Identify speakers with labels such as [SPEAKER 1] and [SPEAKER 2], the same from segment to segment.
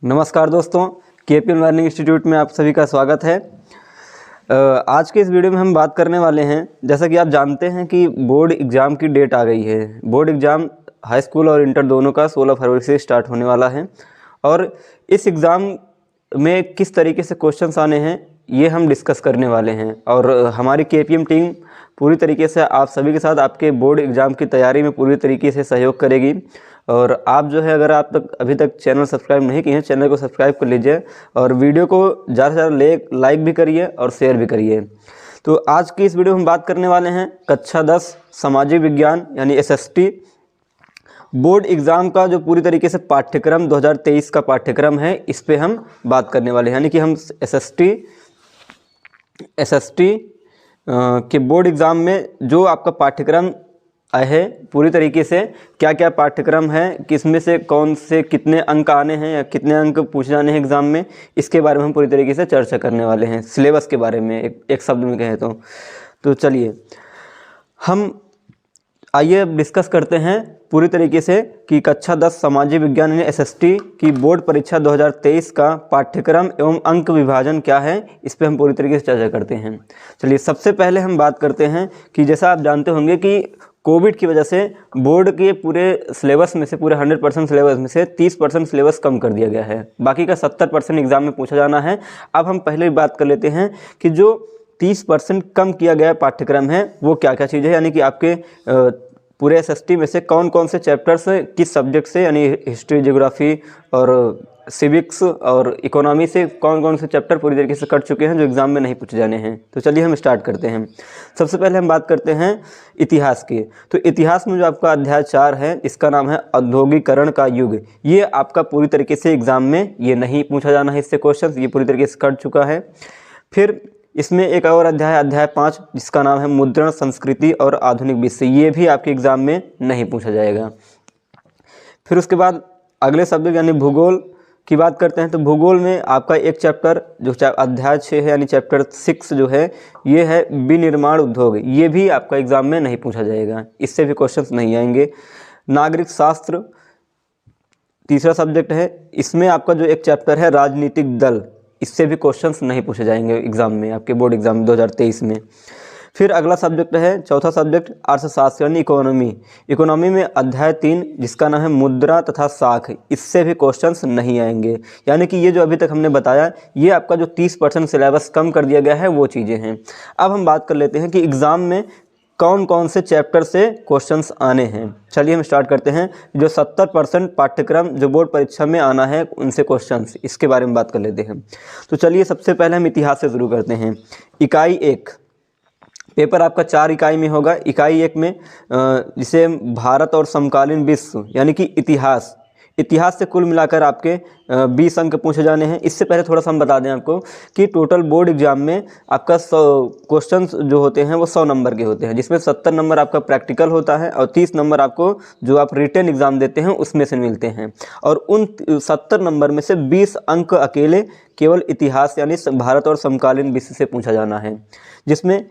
[SPEAKER 1] नमस्कार दोस्तों, KPM learning institute में आप सभी का स्वागत है। आज के इस वीडियो में हम बात करने वाले हैं, जैसा कि आप जानते हैं कि बोर्ड एग्ज़ाम की डेट आ गई है। बोर्ड एग्ज़ाम हाई स्कूल और इंटर दोनों का 16 फरवरी से स्टार्ट होने वाला है और इस एग्ज़ाम में किस तरीके से क्वेश्चंस आने हैं ये हम डिस्कस करने वाले हैं। और हमारी केपीएम टीम पूरी तरीके से आप सभी के साथ आपके बोर्ड एग्ज़ाम की तैयारी में पूरी तरीके से सहयोग करेगी। और आप जो है, अगर आप अभी तक चैनल सब्सक्राइब नहीं किए हैं, चैनल को सब्सक्राइब कर लीजिए और वीडियो को ज़्यादा से ज़्यादा लाइक भी करिए और शेयर भी करिए। तो आज की इस वीडियो में हम बात करने वाले हैं कक्षा 10 सामाजिक विज्ञान यानी एसएसटी बोर्ड एग्ज़ाम का जो पूरी तरीके से पाठ्यक्रम 2023 का पाठ्यक्रम है, इस पे हम बात करने वाले हैं। यानी कि हम एसएसटी के बोर्ड एग्ज़ाम में जो आपका पाठ्यक्रम है, पूरी तरीके से क्या क्या पाठ्यक्रम है, किसमें से कौन से कितने अंक आने हैं या कितने अंक पूछे जाने हैं एग्ज़ाम में, इसके बारे में हम पूरी तरीके से चर्चा करने वाले हैं। सिलेबस के बारे में एक शब्द में कहें तो चलिए हम आइए अब डिस्कस करते हैं पूरी तरीके से कि कक्षा 10 सामाजिक विज्ञान यानी एसएसटी की बोर्ड परीक्षा 2023 का पाठ्यक्रम एवं अंक विभाजन क्या है, इस पे हम पूरी तरीके से चर्चा करते हैं। चलिए सबसे पहले हम बात करते हैं कि जैसा आप जानते होंगे कि कोविड की वजह से बोर्ड के पूरे सिलेबस में से, पूरे 100% सिलेबस में से 30% सिलेबस कम कर दिया गया है। बाकी का 70% एग्ज़ाम में पूछा जाना है। अब हम पहले बात कर लेते हैं कि जो 30% कम किया गया पाठ्यक्रम है वो क्या क्या चीज़ है। यानी कि आपके पूरे एसएसटी में से कौन कौन से चैप्टर्स किस सब्जेक्ट से, यानी हिस्ट्री, ज्योग्राफी और सिविक्स और इकोनॉमी से कौन कौन से चैप्टर पूरी तरीके से कट चुके हैं जो एग्ज़ाम में नहीं पूछे जाने हैं। तो चलिए हम स्टार्ट करते हैं। सबसे पहले हम बात करते हैं इतिहास की। तो इतिहास में जो आपका अध्याय 4 है, इसका नाम है औद्योगिकरण का युग। ये आपका पूरी तरीके से एग्ज़ाम में ये नहीं पूछा जाना है, इससे क्वेश्चन ये पूरी तरीके से कट चुका है। फिर इसमें एक और अध्याय 5, जिसका नाम है मुद्रण, संस्कृति और आधुनिक विश्व। ये भी आपके एग्ज़ाम में नहीं पूछा जाएगा। फिर उसके बाद अगले सब्जेक्ट यानी भूगोल की बात करते हैं। तो भूगोल में आपका एक चैप्टर जो अध्याय 6 है यानी चैप्टर 6 जो है, ये है विनिर्माण उद्योग। ये भी आपका एग्ज़ाम में नहीं पूछा जाएगा, इससे भी क्वेश्चंस नहीं आएंगे। नागरिक शास्त्र तीसरा सब्जेक्ट है। इसमें आपका जो एक चैप्टर है राजनीतिक दल, इससे भी क्वेश्चंस नहीं पूछे जाएंगे एग्ज़ाम में, आपके बोर्ड एग्ज़ाम 2023 में। फिर अगला सब्जेक्ट है चौथा सब्जेक्ट अर्थशास्त्र यानी इकोनॉमी। इकोनॉमी में अध्याय 3, जिसका नाम है मुद्रा तथा साख, इससे भी क्वेश्चंस नहीं आएंगे। यानी कि ये जो अभी तक हमने बताया, ये आपका जो 30% सिलेबस कम कर दिया गया है वो चीज़ें हैं। अब हम बात कर लेते हैं कि एग्ज़ाम में कौन कौन से चैप्टर से क्वेश्चंस आने हैं। चलिए हम स्टार्ट करते हैं। जो 70% पाठ्यक्रम जो बोर्ड परीक्षा में आना है उनसे क्वेश्चंस, इसके बारे में बात कर लेते हैं। तो चलिए सबसे पहले हम इतिहास से शुरू करते हैं। इकाई 1 पेपर आपका 4 इकाई में होगा। इकाई 1 में जिसे भारत और समकालीन विश्व यानी कि इतिहास से कुल मिलाकर आपके 20 अंक पूछे जाने हैं। इससे पहले थोड़ा सा हम बता दें आपको कि टोटल बोर्ड एग्जाम में आपका 100 क्वेश्चंस जो होते हैं वो 100 नंबर के होते हैं, जिसमें 70 नंबर आपका प्रैक्टिकल होता है और 30 नंबर आपको जो आप रिटन एग्ज़ाम देते हैं उसमें से मिलते हैं। और उन 70 नंबर में से 20 अंक अकेले केवल इतिहास यानी भारत और समकालीन विश्व से पूछा जाना है, जिसमें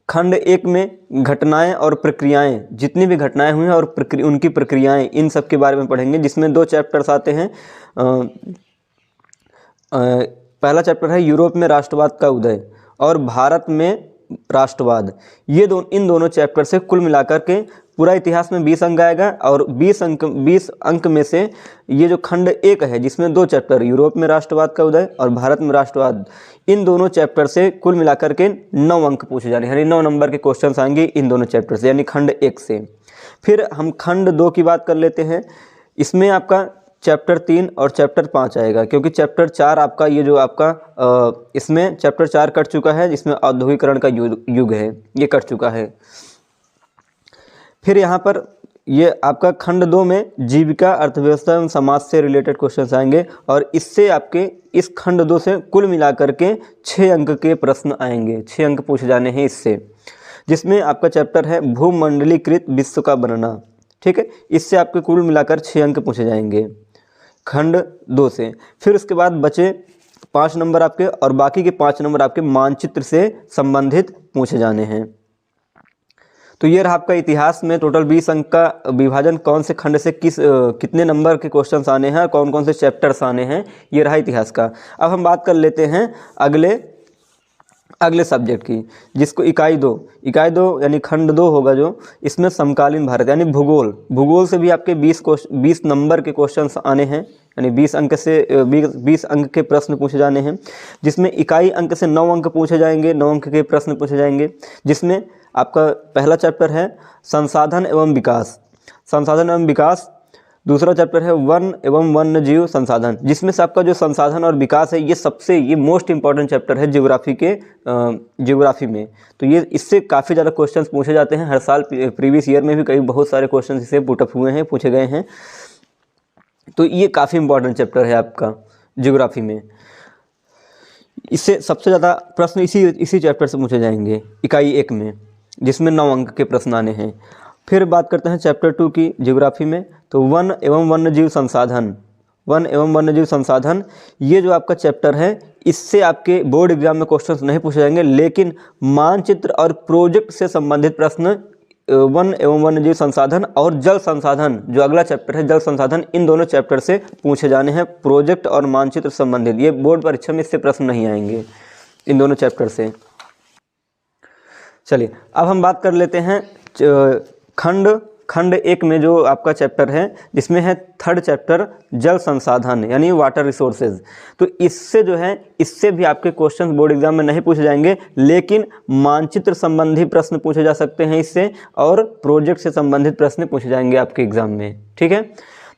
[SPEAKER 1] खंड 1 में घटनाएं और प्रक्रियाएं, जितनी भी घटनाएं हुई हैं और उनकी प्रक्रियाएं, इन सब के बारे में पढ़ेंगे, जिसमें 2 चैप्टर्स आते हैं। पहला चैप्टर है यूरोप में राष्ट्रवाद का उदय और भारत में राष्ट्रवाद। इन दोनों चैप्टर से कुल मिलाकर के पूरा इतिहास में 20 अंक आएगा और 20 अंक में से ये जो खंड 1 है, जिसमें 2 चैप्टर यूरोप में राष्ट्रवाद का उदय और भारत में राष्ट्रवाद, इन दोनों चैप्टर से कुल मिलाकर के 9 अंक पूछे जाने, यानी 9 नंबर के क्वेश्चंस आएंगे इन दोनों चैप्टर से, यानी खंड 1 से। फिर हम खंड 2 की बात कर लेते हैं। इसमें आपका चैप्टर 3 और चैप्टर 5 आएगा, क्योंकि चैप्टर 4 आपका ये जो आपका इसमें चैप्टर 4 कट चुका है, जिसमें औद्योगिकरण का युग है, ये कट चुका है। फिर यहाँ पर ये आपका खंड 2 में जीविका, अर्थव्यवस्था एवं समाज से रिलेटेड क्वेश्चंस आएंगे और इससे आपके इस खंड 2 से कुल मिलाकर के 6 अंक के प्रश्न आएंगे, 6 अंक पूछे जाने हैं इससे, जिसमें आपका चैप्टर है भूमंडलीकृत विश्व का बनना। ठीक है, इससे आपके कुल मिलाकर 6 अंक पूछे जाएंगे खंड 2 से। फिर उसके बाद बचे 5 नंबर आपके, और बाकी के 5 नंबर आपके मानचित्र से संबंधित पूछे जाने हैं। तो ये रहा आपका इतिहास में टोटल 20 अंक का विभाजन कौन से खंड से कितने नंबर के क्वेश्चंस आने हैं, कौन कौन से चैप्टर्स आने हैं, ये रहा इतिहास का। अब हम बात कर लेते हैं अगले सब्जेक्ट की, जिसको इकाई दो यानी खंड 2 होगा जो, इसमें समकालीन भारत यानी भूगोल से भी आपके 20 नंबर के क्वेश्चंस आने हैं, यानी 20 अंक के प्रश्न पूछे जाने हैं, जिसमें इकाई अंक से 9 अंक पूछे जाएंगे, 9 अंक के प्रश्न पूछे जाएंगे, जिसमें आपका पहला चैप्टर है संसाधन एवं विकास, दूसरा चैप्टर है वन एवं वन्य जीव संसाधन, जिसमें से आपका जो संसाधन और विकास है ये मोस्ट इंपॉर्टेंट चैप्टर है ज्योग्राफी में। तो ये इससे काफ़ी ज़्यादा क्वेश्चंस पूछे जाते हैं हर साल, प्रीवियस ईयर में भी बहुत सारे क्वेश्चंस इससे पुटअप हुए हैं, पूछे गए हैं। तो ये काफ़ी इंपॉर्टेंट चैप्टर है आपका ज्योग्राफी में। इससे सबसे ज़्यादा प्रश्न इसी चैप्टर से पूछे जाएंगे इकाई 1 में, जिसमें 9 अंक के प्रश्न आने हैं। फिर बात करते हैं चैप्टर 2 की ज्योग्राफी में, तो वन एवं वन्यजीव संसाधन, ये जो आपका चैप्टर है इससे आपके बोर्ड एग्जाम में क्वेश्चंस नहीं पूछे जाएंगे, लेकिन मानचित्र और प्रोजेक्ट से संबंधित प्रश्न वन एवं वन्यजीव संसाधन और जल संसाधन, जो अगला चैप्टर है जल संसाधन, इन दोनों चैप्टर से पूछे जाने हैं। प्रोजेक्ट और मानचित्र संबंधित ये बोर्ड परीक्षा में इससे प्रश्न नहीं आएंगे इन दोनों चैप्टर से। चलिए अब हम बात कर लेते हैं खंड 1 में जो आपका चैप्टर है, जिसमें है 3rd चैप्टर जल संसाधन यानी वाटर रिसोर्सेज। तो इससे भी आपके क्वेश्चंस बोर्ड एग्जाम में नहीं पूछे जाएंगे, लेकिन मानचित्र संबंधी प्रश्न पूछे जा सकते हैं इससे, और प्रोजेक्ट से संबंधित प्रश्न पूछे जाएंगे आपके एग्जाम में। ठीक है,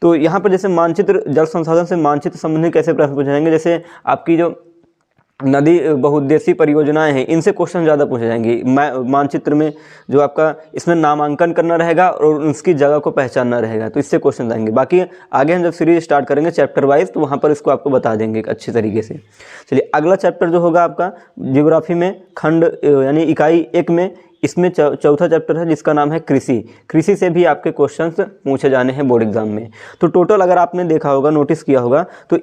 [SPEAKER 1] तो यहाँ पर जैसे मानचित्र जल संसाधन से मानचित्र संबंधी कैसे प्रश्न पूछे जाएंगे, जैसे आपकी जो नदी बहुउद्देशीय परियोजनाएं हैं, इनसे क्वेश्चन ज़्यादा पूछे जाएंगे। मानचित्र में जो आपका इसमें नामांकन करना रहेगा और उसकी जगह को पहचानना रहेगा, तो इससे क्वेश्चन आएंगे। बाकी आगे हम जब सीरीज स्टार्ट करेंगे चैप्टर वाइज, तो वहाँ पर इसको आपको बता देंगे अच्छी तरीके से। चलिए अगला चैप्टर जो होगा आपका ज्योग्राफी में खंड यानी इकाई 1 में, इसमें चौथा चैप्टर है जिसका नाम है कृषि से भी आपके क्वेश्चंस पूछे जाने हैं बोर्ड एग्जाम में। तो टोटल अगर आपने देखा होगा, नोटिस किया होगा, तो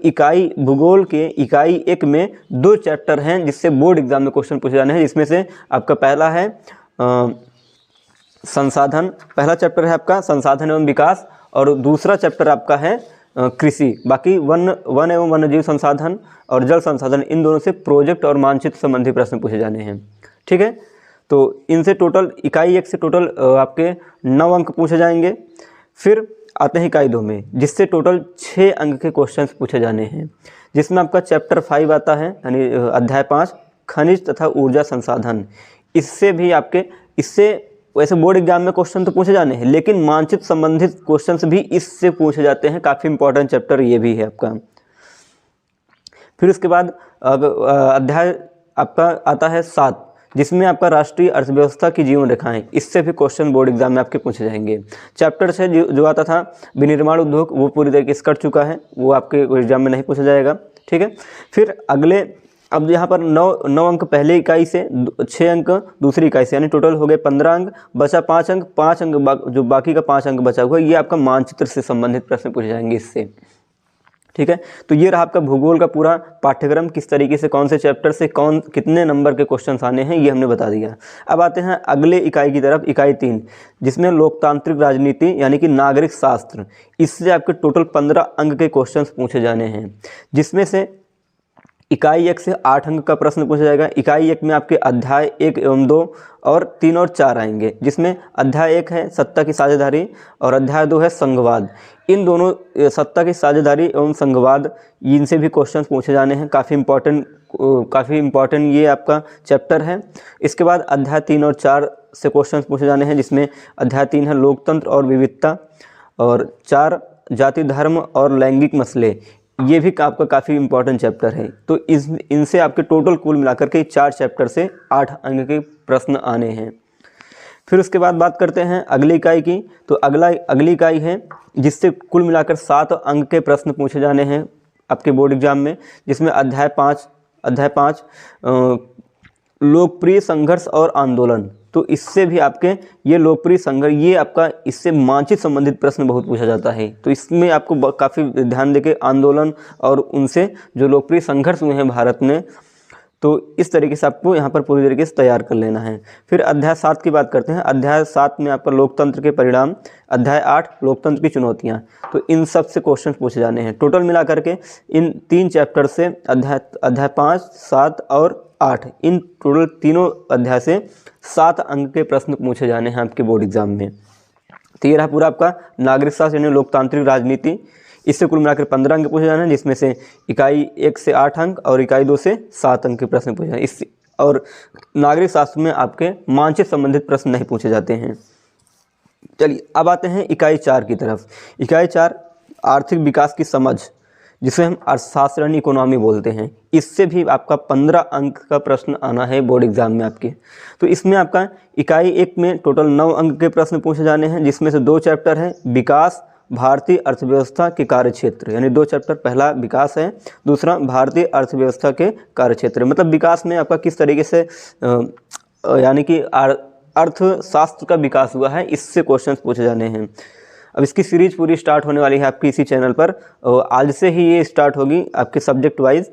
[SPEAKER 1] भूगोल के इकाई 1 में 2 चैप्टर हैं जिससे बोर्ड एग्जाम में क्वेश्चन पूछे जाने हैं, जिसमें से आपका पहला है संसाधन, पहला चैप्टर है आपका संसाधन एवं विकास, और दूसरा चैप्टर आपका है कृषि। बाकी वन एवं वन्यजीव संसाधन और जल संसाधन, इन दोनों से प्रोजेक्ट और मानचित्र संबंधी प्रश्न पूछे जाने हैं। ठीक है, तो इनसे टोटल इकाई 1 से टोटल आपके 9 अंक पूछे जाएंगे। फिर आते हैं इकाई 2 में, जिससे टोटल 6 अंक के क्वेश्चंस पूछे जाने हैं, जिसमें आपका चैप्टर 5 आता है यानी अध्याय 5 खनिज तथा ऊर्जा संसाधन। इससे वैसे बोर्ड एग्जाम में क्वेश्चन तो पूछे जाने हैं, लेकिन मानचित्र संबंधित क्वेश्चंस भी इससे पूछे जाते हैं। काफ़ी इंपॉर्टेंट चैप्टर ये भी है आपका। फिर उसके बाद अध्याय आपका आता है 7, जिसमें आपका राष्ट्रीय अर्थव्यवस्था की जीवन रेखाएं, इससे भी क्वेश्चन बोर्ड एग्जाम में आपके पूछे जाएंगे। चैप्टर से जो आता था विनिर्माण उद्योग, वो पूरी तरीके से कट चुका है, वो आपके एग्जाम में नहीं पूछा जाएगा। ठीक है, फिर अब यहाँ पर 9 अंक पहले इकाई से, 6 अंक दूसरी इकाई से, यानी टोटल हो गए 15 अंक, बचा 5 अंक, जो बाकी का 5 अंक बचा हुआ, ये आपका मानचित्र से संबंधित प्रश्न पूछे जाएंगे इससे। ठीक है, तो ये रहा आपका भूगोल का पूरा पाठ्यक्रम, किस तरीके से कौन से चैप्टर से कितने नंबर के क्वेश्चंस आने हैं, ये हमने बता दिया। अब आते हैं अगले इकाई की तरफ, इकाई 3, जिसमें लोकतांत्रिक राजनीति यानी कि नागरिक शास्त्र। इससे आपके टोटल 15 अंक के क्वेश्चंस पूछे जाने हैं, जिसमें से इकाई 1 से 8 अंक का प्रश्न पूछा जाएगा। इकाई 1 में आपके अध्याय 1 एवं 2 और 3 और 4 आएंगे, जिसमें अध्याय 1 है सत्ता की साझेदारी और अध्याय 2 है संघवाद। इन दोनों सत्ता की साझेदारी एवं संघवाद, इनसे भी क्वेश्चंस पूछे जाने हैं। काफ़ी इंपॉर्टेंट ये आपका चैप्टर है। इसके बाद अध्याय 3 और 4 से क्वेश्चंस पूछे जाने हैं, जिसमें अध्याय 3 है लोकतंत्र और विविधता, और 4 जाति धर्म और लैंगिक मसले। ये भी आपका काफ़ी इंपॉर्टेंट चैप्टर है। तो इनसे आपके टोटल कुल मिलाकर के 4 चैप्टर से 8 अंक के प्रश्न आने हैं। फिर उसके बाद बात करते हैं अगली इकाई की। तो अगली इकाई है जिससे कुल मिलाकर 7 अंक के प्रश्न पूछे जाने हैं आपके बोर्ड एग्जाम में, जिसमें अध्याय 5 लोकप्रिय संघर्ष और आंदोलन। तो इससे भी आपके ये लोकप्रिय संघर्ष, ये आपका इससे मानचित्र संबंधित प्रश्न बहुत पूछा जाता है। तो इसमें आपको काफ़ी ध्यान देके आंदोलन और उनसे जो लोकप्रिय संघर्ष हुए हैं भारत में, तो इस तरीके से आपको यहाँ पर पूरी तरीके से तैयार कर लेना है। फिर अध्याय 7 की बात करते हैं। अध्याय 7 में आपका लोकतंत्र के परिणाम, अध्याय 8 लोकतंत्र की चुनौतियाँ, तो इन सब से क्वेश्चन पूछे जाने हैं। टोटल मिला करके इन 3 चैप्टर से अध्याय 5, 7 और 8, इन टोटल तीनों अध्याय से 7 अंक के प्रश्न पूछे जाने हैं आपके बोर्ड एग्जाम में। तो ये रहा पूरा आपका नागरिक शास्त्र यानी लोकतांत्रिक राजनीति। इससे कुल मिलाकर 15 अंक पूछे जाने हैं, जिसमें से इकाई 1 से 8 अंक और इकाई 2 से 7 अंक के प्रश्न पूछे जाने हैं। और नागरिक शास्त्र में आपके मानचित्र संबंधित प्रश्न नहीं पूछे जाते हैं। चलिए अब आते हैं इकाई 4 की तरफ। इकाई 4 आर्थिक विकास की समझ, जिसे हम अर्थशास्त्र यानी इकोनॉमी बोलते हैं। इससे भी आपका 15 अंक का प्रश्न आना है बोर्ड एग्जाम में आपके। तो इसमें आपका इकाई 1 में टोटल 9 अंक के प्रश्न पूछे जाने हैं, जिसमें से 2 चैप्टर हैं विकास, भारतीय अर्थव्यवस्था के कार्यक्षेत्र, यानी 2 चैप्टर, पहला विकास है, दूसरा भारतीय अर्थव्यवस्था के कार्यक्षेत्र। मतलब विकास में आपका किस तरीके से यानी कि अर्थशास्त्र का विकास हुआ है, इससे क्वेश्चंस पूछे जाने हैं। अब इसकी सीरीज पूरी स्टार्ट होने वाली है आपकी इसी चैनल पर, आज से ही ये स्टार्ट होगी आपके सब्जेक्ट वाइज।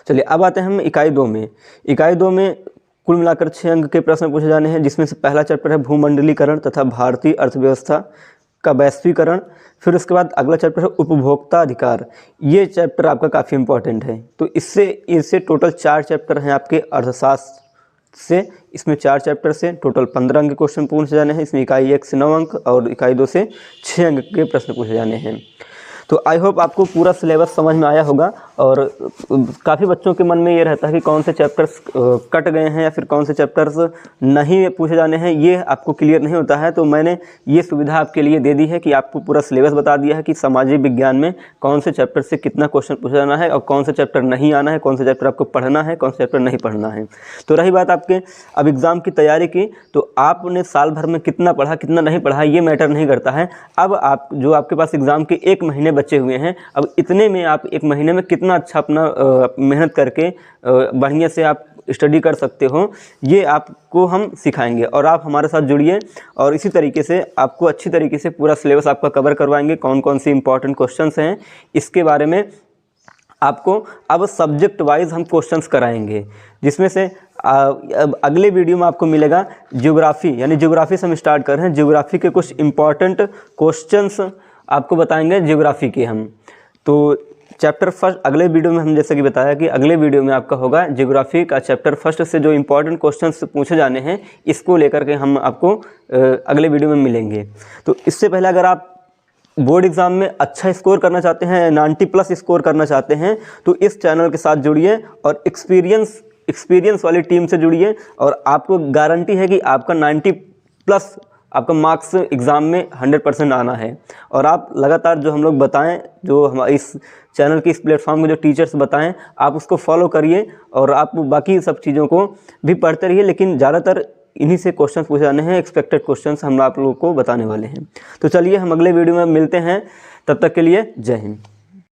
[SPEAKER 1] चलिए अब आते हैं हम इकाई 2 में। इकाई 2 में कुल मिलाकर 6 अंक के प्रश्न पूछे जाने हैं, जिसमें से पहला चैप्टर है भूमंडलीकरण तथा भारतीय अर्थव्यवस्था का वैश्वीकरण। फिर उसके बाद अगला चैप्टर है उपभोक्ता अधिकार। ये चैप्टर आपका काफ़ी इंपॉर्टेंट है। तो इससे टोटल 4 चैप्टर हैं आपके अर्थशास्त्र से। इसमें 4 चैप्टर से टोटल 15 अंक के क्वेश्चन पूछे जाने हैं। इसमें इकाई 1 से 9 अंक और इकाई 2 से 6 अंक के प्रश्न पूछे जाने हैं। तो आई होप आपको पूरा सिलेबस समझ में आया होगा। और काफ़ी बच्चों के मन में ये रहता है कि कौन से चैप्टर्स कट गए हैं या फिर कौन से चैप्टर्स नहीं पूछे जाने हैं, ये आपको क्लियर नहीं होता है। तो मैंने ये सुविधा आपके लिए दे दी है कि आपको पूरा सिलेबस बता दिया है कि सामाजिक विज्ञान में कौन से चैप्टर से कितना क्वेश्चन पूछा जाना है और कौन से चैप्टर नहीं आना है, कौन से चैप्टर आपको पढ़ना है, कौन से चैप्टर नहीं पढ़ना है। तो रही बात आपके अब एग्ज़ाम की तैयारी की, तो आपने साल भर में कितना पढ़ा कितना नहीं पढ़ा ये मैटर नहीं करता है। अब आप जो आपके पास एग्ज़ाम के 1 महीने बचे हुए हैं, अब इतने में आप 1 महीने में कितना अच्छा अपना मेहनत करके बढ़िया से आप स्टडी कर सकते हो, ये आपको हम सिखाएंगे। और आप हमारे साथ जुड़िए और इसी तरीके से आपको अच्छी तरीके से पूरा सिलेबस आपका कवर करवाएंगे। कौन कौन सी इंपॉर्टेंट क्वेश्चंस हैं इसके बारे में आपको अब सब्जेक्ट वाइज हम क्वेश्चंस कराएंगे, जिसमें से अब अगले वीडियो में आपको मिलेगा ज्योग्राफी, यानी ज्योग्राफी से हम स्टार्ट कर रहे हैं। ज्योग्राफी के कुछ इंपॉर्टेंट क्वेश्चंस आपको बताएंगे ज्योग्राफी के हम। तो चैप्टर फर्स्ट अगले वीडियो में हम जैसे कि बताया कि अगले वीडियो में आपका होगा ज्योग्राफी का चैप्टर फर्स्ट से जो इंपॉर्टेंट क्वेश्चंस पूछे जाने हैं, इसको लेकर के हम आपको अगले वीडियो में मिलेंगे। तो इससे पहले अगर आप बोर्ड एग्ज़ाम में अच्छा स्कोर करना चाहते हैं, 90+ स्कोर करना चाहते हैं, तो इस चैनल के साथ जुड़िए और एक्सपीरियंस वाली टीम से जुड़िए। और आपको गारंटी है कि आपका 90+ आपका मार्क्स एग्ज़ाम में 100% आना है। और आप लगातार जो हम लोग बताएं, जो हम इस चैनल की इस प्लेटफॉर्म में जो टीचर्स बताएं, आप उसको फॉलो करिए और आप बाकी सब चीज़ों को भी पढ़ते रहिए। लेकिन ज़्यादातर इन्हीं से क्वेश्चन पूछे जाने हैं, एक्सपेक्टेड क्वेश्चंस हम आप लोगों को बताने वाले हैं। तो चलिए हम अगले वीडियो में मिलते हैं, तब तक के लिए जय हिंद।